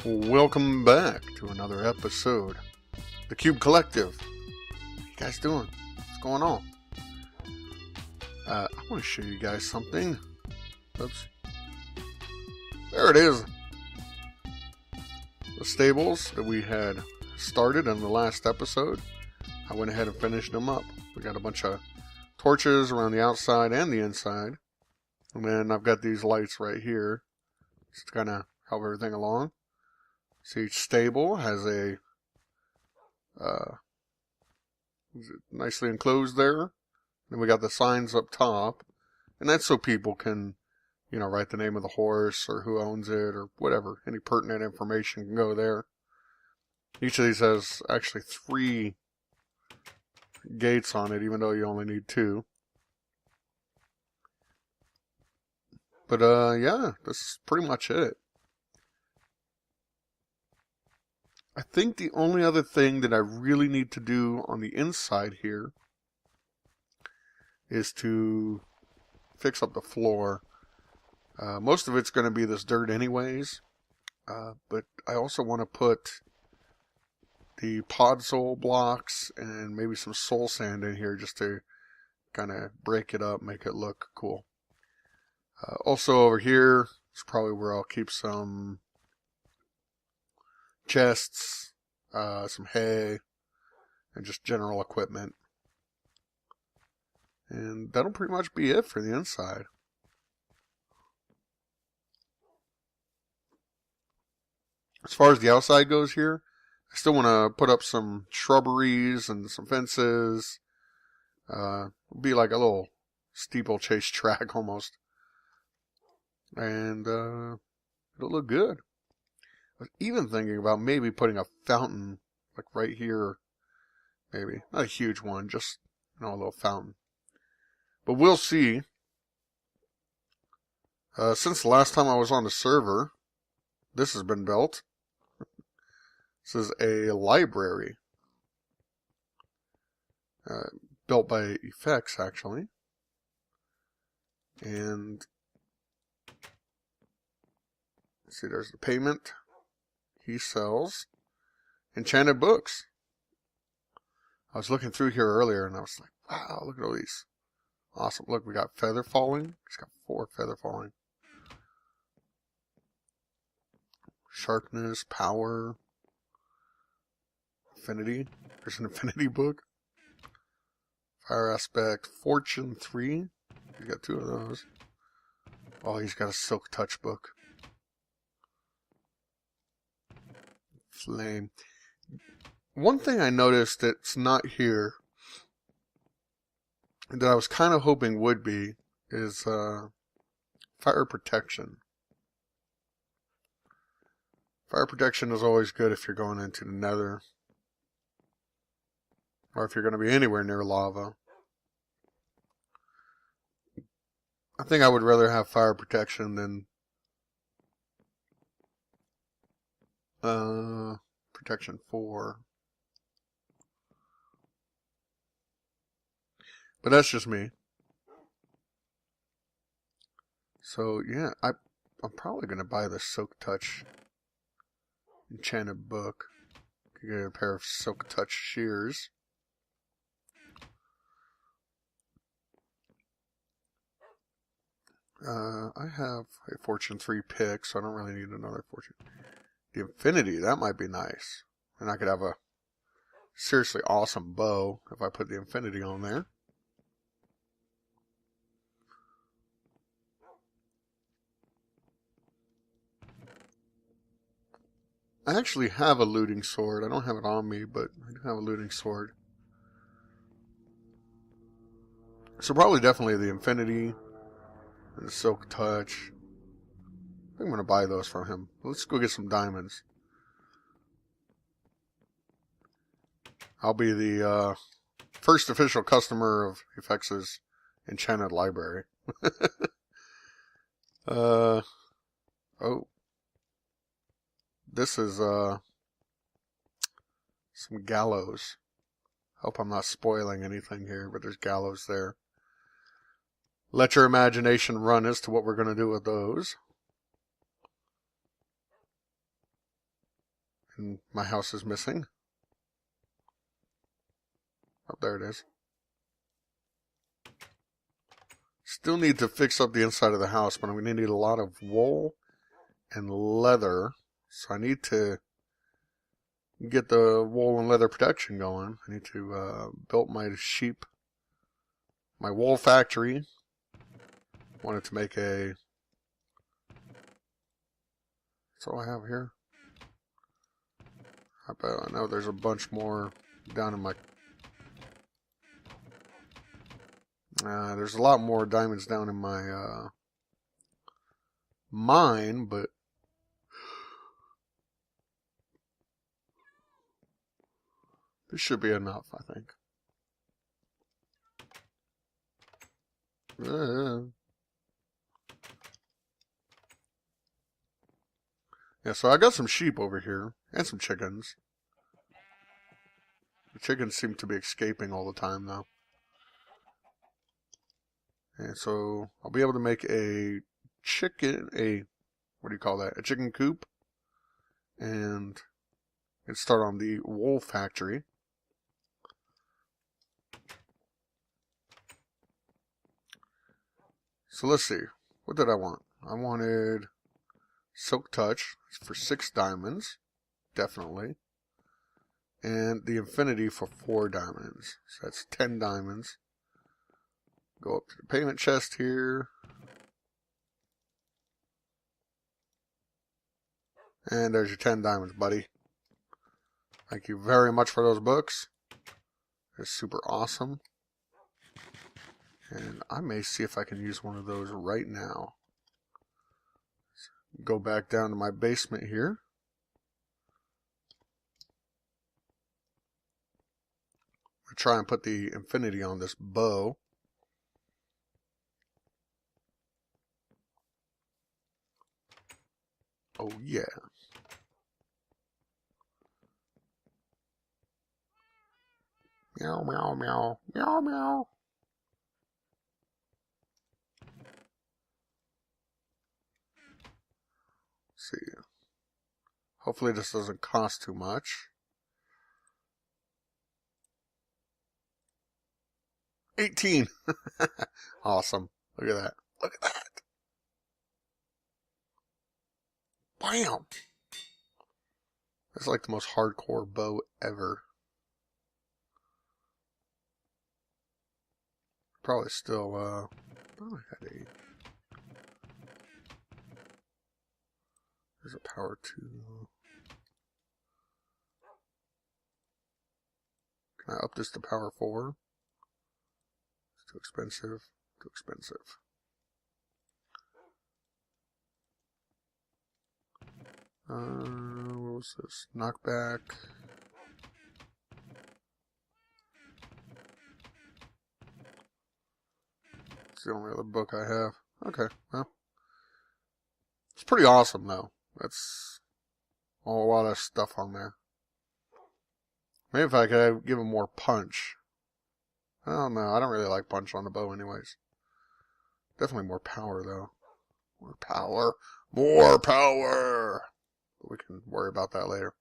Welcome back to another episode. The Cube Collective. How you guys doing? What's going on? I want to show you guys something. Oops. There it is. The stables that we had started in the last episode. I went ahead and finished them up. We got a bunch of torches around the outside and the inside. And then I've got these lights right here. Just to kind of help everything along. So each stable has a nicely enclosed there. Then we got the signs up top. And that's so people can, write the name of the horse or who owns it or whatever. Any pertinent information can go there. Each of these has actually 3 gates on it, even though you only need 2. But, yeah, that's pretty much it. I think the only other thing that I really need to do on the inside here is to fix up the floor. Most of it's going to be this dirt anyways, but I also want to put the podzol blocks and maybe some soul sand in here just to kind of break it up, make it look cool. Also over here is probably where I'll keep some chests, some hay, and just general equipment. And that'll pretty much be it for the inside. As far as the outside goes here, I still want to put up some shrubberies and some fences. It'll be like a little steeplechase track almost. And it'll look good. I was even thinking about maybe putting a fountain, like right here, maybe. Not a huge one, just, a little fountain. But we'll see. Since the last time I was on the server, this has been built. This is a library. Built by Effects, actually. And, let's see, there's the payment. He sells enchanted books. I was looking through here earlier and I was like, wow, look at all these. Awesome. Look, we got feather falling. He's got 4 feather falling. Sharpness, power, affinity. There's an affinity book. Fire aspect, fortune 3. He's got 2 of those. Oh, he's got a silk touch book. Flame. One thing I noticed that's not here, that I was kind of hoping would be, is fire protection. Fire protection is always good if you're going into the Nether, or if you're going to be anywhere near lava. I think I would rather have fire protection than protection 4. But that's just me. So yeah, I'm probably gonna buy the Silk Touch enchanted book. Could get a pair of Silk Touch shears. I have a Fortune 3 pick, so I don't really need another Fortune. The Infinity, that might be nice. And I could have a seriously awesome bow if I put the Infinity on there. I actually have a looting sword. I don't have it on me, but I do have a looting sword. So probably definitely the Infinity and the Silk Touch. I think I'm going to buy those from him. Let's go get some diamonds. I'll be the first official customer of Effects' Enchanted Library. Oh. This is some gallows. Hope I'm not spoiling anything here, but there's gallows there. Let your imagination run as to what we're going to do with those. And my house is missing. Oh, there it is. Still need to fix up the inside of the house, but I'm going to need a lot of wool and leather. So I need to get the wool and leather production going. I need to build my sheep, my wool factory. Wanted to make a... That's all I have here. I know there's a bunch more down in my... there's a lot more diamonds down in my mine, but this should be enough, I think. Yeah, so I got some sheep over here, and some chickens. The chickens seem to be escaping all the time, though. And so I'll be able to make a chicken, what do you call that? A chicken coop. And start on the wool factory. So let's see. What did I want? I wanted Silk Touch for 6 diamonds. Definitely. And the Infinity for 4 diamonds. So that's 10 diamonds. Go up to the payment chest here. And there's your 10 diamonds, buddy. Thank you very much for those books. They're super awesome. And I may see if I can use one of those right now. Go back down to my basement here. I'll try and put the Infinity on this bow. Oh yeah. Meow, meow, meow, meow, meow. Let's see. Hopefully this doesn't cost too much. 18. Awesome. Look at that. Look at that. Bam! That's like the most hardcore bow ever. Probably still, oh, I had a... There's a power 2. Can I up this to power 4? It's too expensive. Too expensive. What was this? Knockback. It's the only other book I have. Okay, well. It's pretty awesome, though. That's a lot of stuff on there. Maybe if I could give him more punch. I don't know. I don't really like punch on the bow anyways. Definitely more power, though. More power. More power! But we can worry about that later.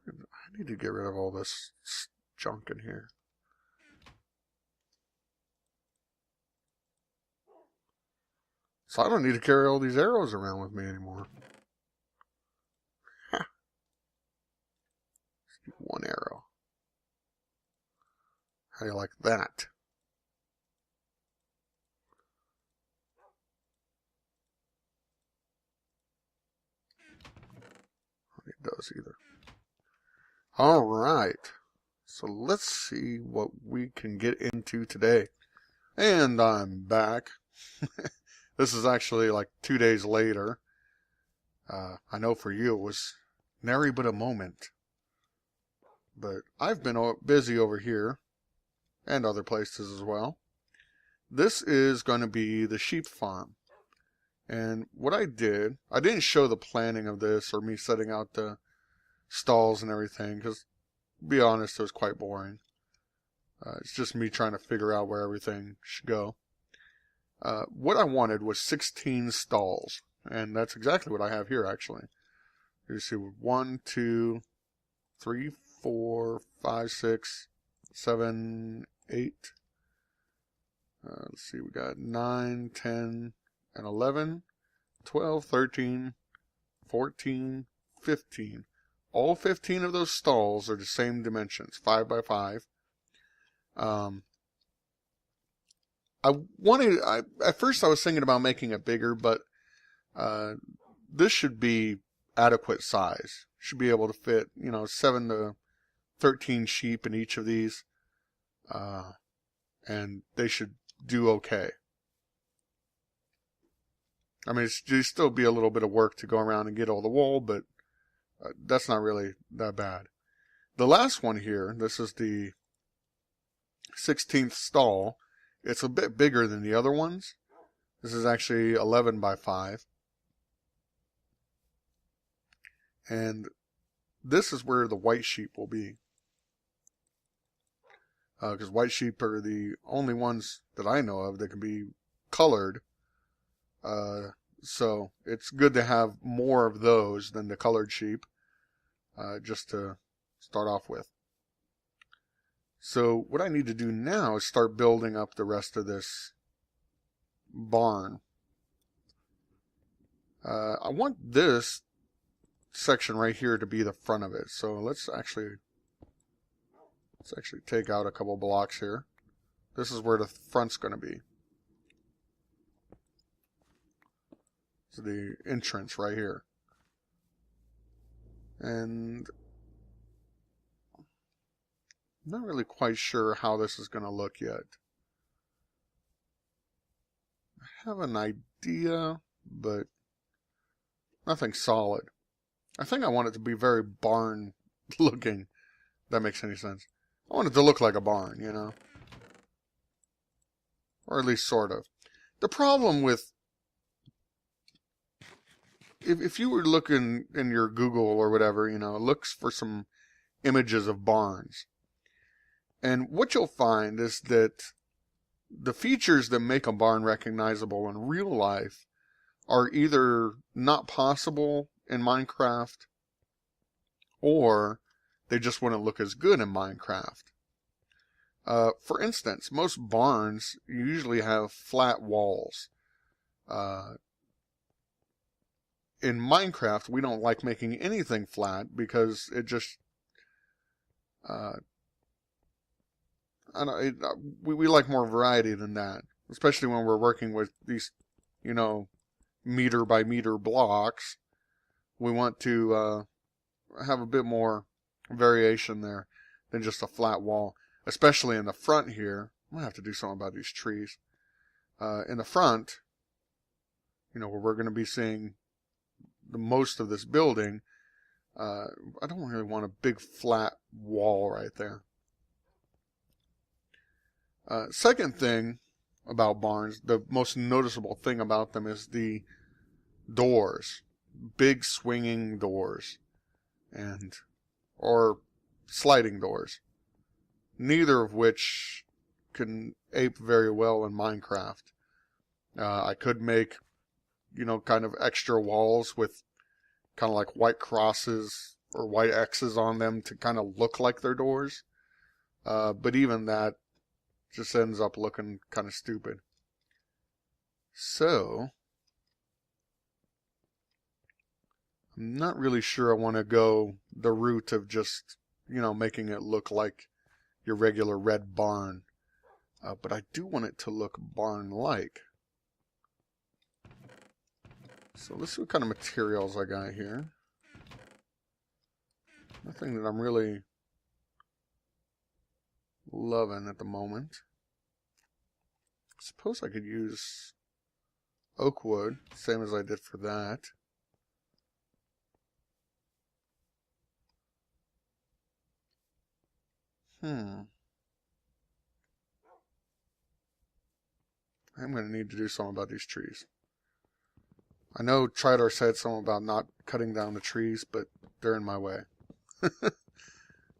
I need to get rid of all this junk in here. So I don't need to carry all these arrows around with me anymore. Ha. One arrow. How do you like that? It does either. Alright. So let's see what we can get into today. And I'm back. This is actually like 2 days later. I know for you it was nary but a moment. But I've been busy over here. And other places as well. This is going to be the sheep farm. And what I didn't show the planning of this or me setting out the stalls and everything, because, to be honest, it was quite boring. It's just me trying to figure out where everything should go. What I wanted was 16 stalls. And that's exactly what I have here, actually. You see 1, 2, 3, 4, 5, 6, 7, 8. Let's see, we got 9, 10, and 11, 12, 13, 14, 15. All 15 of those stalls are the same dimensions, 5 by 5. At first I was thinking about making it bigger, but this should be adequate size. Should be able to fit, 7 to 13 sheep in each of these, and they should do okay. I mean, it'd still be a little bit of work to go around and get all the wool, but that's not really that bad. The last one here, this is the 16th stall. It's a bit bigger than the other ones. This is actually 11 by 5. And this is where the white sheep will be. Because white sheep are the only ones that I know of that can be colored. So it's good to have more of those than the colored sheep, just to start off with. So what I need to do now is start building up the rest of this barn. I want this section right here to be the front of it. So let's actually take out a couple blocks here. This is where the front's going to be. So the entrance right here. And I'm not really quite sure how this is going to look yet. I have an idea, but nothing solid. I think I want it to be very barn looking, if that makes any sense. I want it to look like a barn, or at least sort of. The problem with, if you were looking in your Google or whatever, looks for some images of barns. And what you'll find is that the features that make a barn recognizable in real life are either not possible in Minecraft, or they just wouldn't look as good in Minecraft. For instance, most barns usually have flat walls. In Minecraft, we don't like making anything flat because it just, we like more variety than that, especially when we're working with these, meter by meter blocks. We want to have a bit more variation there than just a flat wall, especially in the front here. I'm gonna have to do something about these trees. In the front, where we're going to be seeing the most of this building, I don't really want a big flat wall right there. Second thing about barns, the most noticeable thing about them is the doors. Big swinging doors. Or sliding doors. Neither of which can ape very well in Minecraft. I could make, kind of extra walls with kind of like white crosses or white X's on them to kind of look like they're doors. But even that just ends up looking kind of stupid. So, I'm not really sure I want to go the route of just, making it look like your regular red barn. But I do want it to look barn-like. So let's see what kind of materials I got here. Nothing that I'm really loving at the moment. I suppose I could use oak wood, same as I did for that. I'm going to need to do something about these trees. I know Tridar said something about not cutting down the trees, but they're in my way.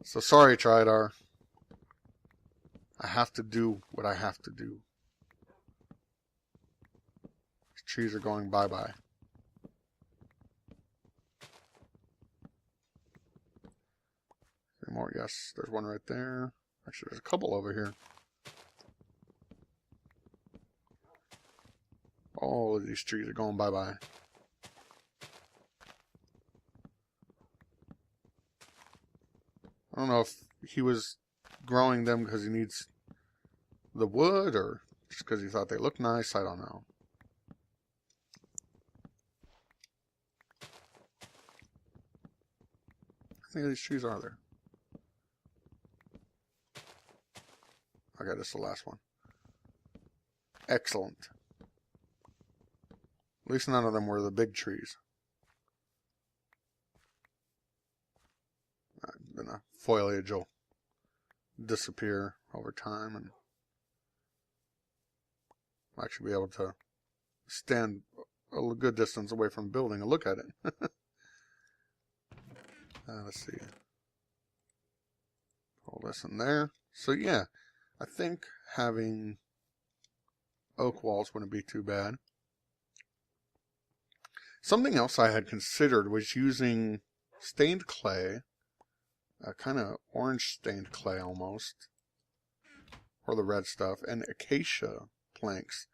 So sorry, Tridar. I have to do what I have to do. These trees are going bye-bye. Any more? Yes, there's one right there. Actually, there's a couple over here. All of these trees are going bye-bye. I don't know if he was growing them because he needs the wood or just because he thought they looked nice. I don't know. How many of these trees are there? Okay, this is the last one. Excellent. At least none of them were the big trees. Then the foliage will disappear over time, and I'll actually be able to stand a good distance away from the building and look at it. Let's see. All this in there. So yeah, I think having oak walls wouldn't be too bad. Something else I had considered was using stained clay, kind of orange stained clay almost, or the red stuff, and acacia planks.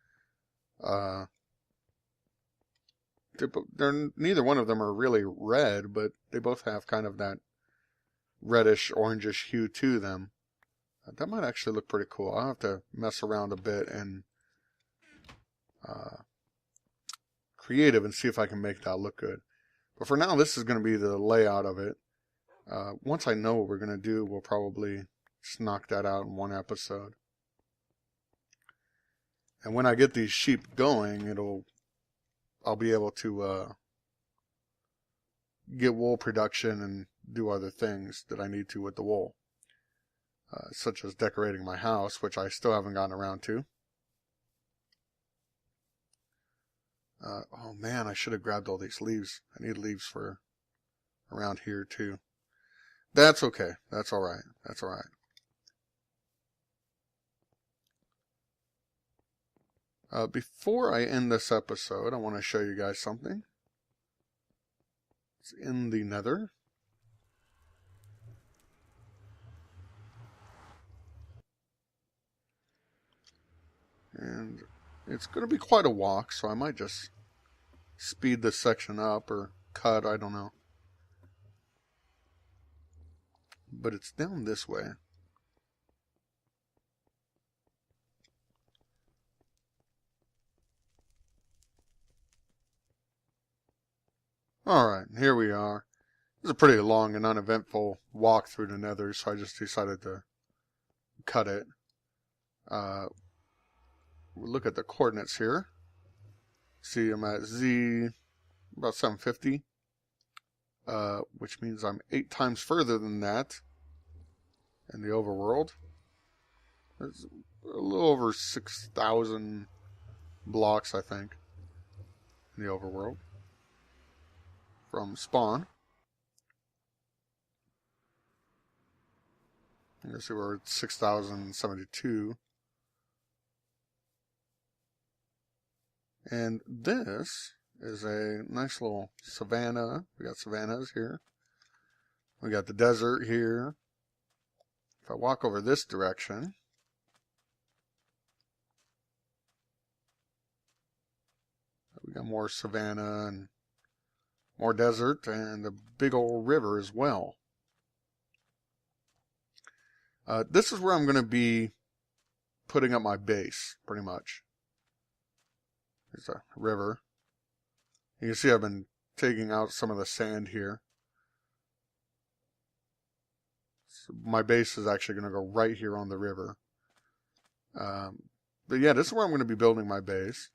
Neither one of them are really red, but they both have kind of that reddish, orangish hue to them. That might actually look pretty cool. I'll have to mess around a bit and creative and see if I can make that look good. But for now, this is going to be the layout of it. Once I know what we're going to do, we'll probably just knock that out in one episode. And when I get these sheep going, I'll be able to get wool production and do other things that I need to with the wool. Such as decorating my house, which I still haven't gotten around to. Oh man, I should have grabbed all these leaves. I need leaves for around here too. That's okay. That's alright. That's alright. Before I end this episode, I want to show you guys something. It's in the Nether. And it's going to be quite a walk, so I might just speed this section up or cut, I don't know. But it's down this way. Alright, here we are. This is a pretty long and uneventful walk through the Nether, so I just decided to cut it. We'll look at the coordinates here. See, I'm at Z about 750, which means I'm 8 times further than that in the overworld. There's a little over 6,000 blocks, I think, in the overworld from spawn. You can see we're at 6,072. And this is a nice little savanna. We got savannas here. We got the desert here. If I walk over this direction, we got more savanna and more desert and a big old river as well. This is where I'm going to be putting up my base, pretty much. There's a river. You can see I've been taking out some of the sand here. So my base is actually going to go right here on the river. But yeah, this is where I'm going to be building my base.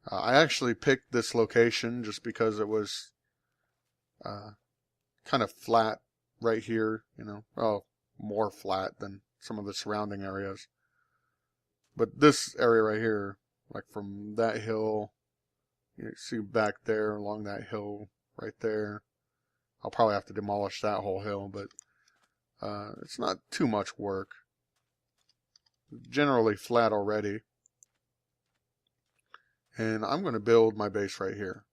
I actually picked this location just because it was kind of flat right here, you know. Well, more flat than some of the surrounding areas. But this area right here, like from that hill, you see back there along that hill right there. I'll probably have to demolish that whole hill, but it's not too much work. Generally flat already. And I'm going to build my base right here.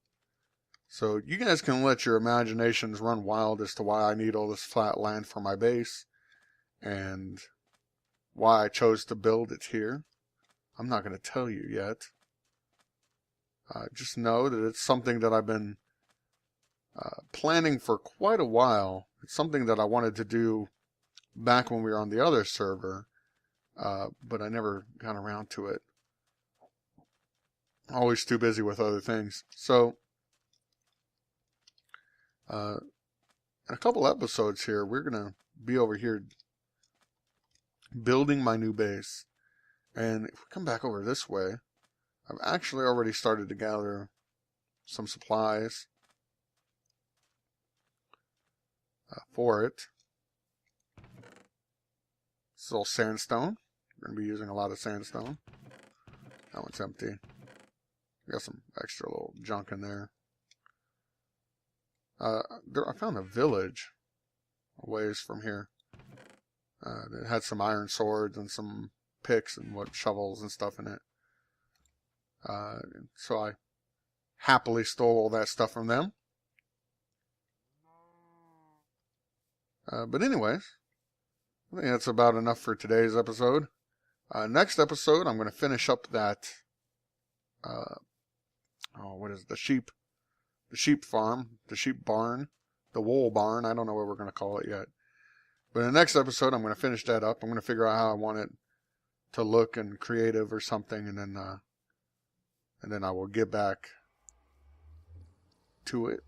So you guys can let your imaginations run wild as to why I need all this flat land for my base and why I chose to build it here. I'm not going to tell you yet. Just know that it's something that I've been planning for quite a while. It's something that I wanted to do back when we were on the other server, but I never got around to it. Always too busy with other things. So, in a couple episodes here, we're going to be over here building my new base. And if we come back over this way, I've actually already started to gather some supplies for it. This is all sandstone. We're going to be using a lot of sandstone. That one's empty. Got some extra little junk in there. I found a village a ways from here. It had some iron swords and some picks and shovels and stuff in it. So I happily stole all that stuff from them. But anyways, I think that's about enough for today's episode. Next episode, I'm going to finish up that, what is it? The sheep farm, the sheep barn, the wool barn. I don't know what we're going to call it yet. But in the next episode, I'm going to finish that up. I'm going to figure out how I want it to look and creative or something, and then I will get back to it.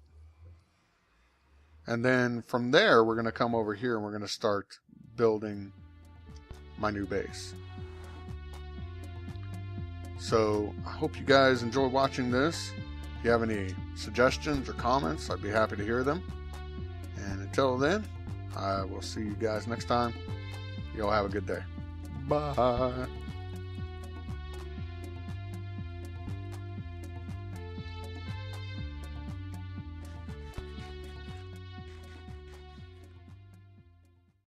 And then from there, we're going to come over here and we're going to start building my new base. So I hope you guys enjoy watching this. If you have any suggestions or comments, I'd be happy to hear them. And until then, I will see you guys next time. Y'all have a good day. Bye.